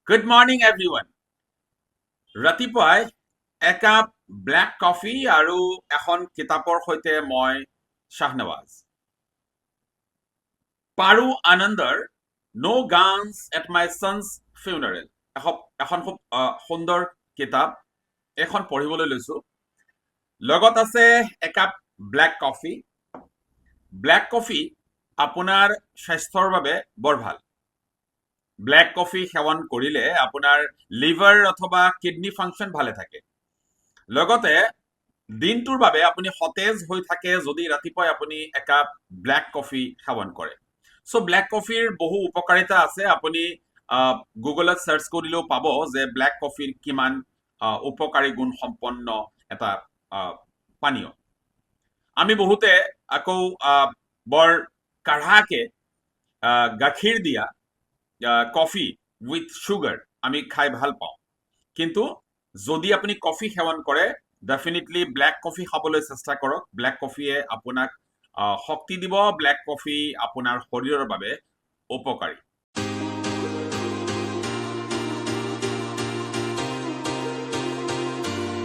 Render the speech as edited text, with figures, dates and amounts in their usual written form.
Good morning, everyone. ৰাতিপুৱাই একাপ black coffee আৰু এখন কিতাপৰ সৈতে মই শ্বাহনৱাজ। পাৰু আনন্দৰ No Guns at My Son's Funeral এখন খুব সুন্দৰ কিতাপ এখন পঢ়িবলৈ লৈছো। লগত আছে একাপ ব্লেক কফি। ব্লেক কফি আপোনাৰ স্বাস্থ্যৰ বাবে বৰ ভাল। ব্লেক কফি সেৱন কৰিলে আপোনাৰ লিভাৰ অথবা কিডনি ফাংচন ভালে থাকে। লগতে দিনটোৰ বাবে আপুনি সতেজ হৈ থাকে যদি ৰাতিপুৱাই আপুনি একাপ ব্লেক কফি সেৱন কৰে। চ' ব্লেক কফিৰ বহু উপকাৰিতা আছে। আপুনি গুগলত চাৰ্চ কৰিলেও পাব যে ব্লেক কফিৰ কিমান উপকাৰী গুণ সম্পন্ন এটা পানীয়। আমি বহুতে আকৌ বৰ কাঢ়াকে গাখীৰ দিয়া কফি উইথ চুগাৰ আমি খাই ভাল পাওঁ। কিন্তু যদি আপুনি কফি সেৱন কৰে ডেফিনেটলি ব্লেক কফি খাবলৈ চেষ্টা কৰক। ব্লেক কফিয়ে আপোনাক শক্তি দিব। ব্লেক কফি আপোনাৰ শৰীৰৰ বাবে উপকাৰী।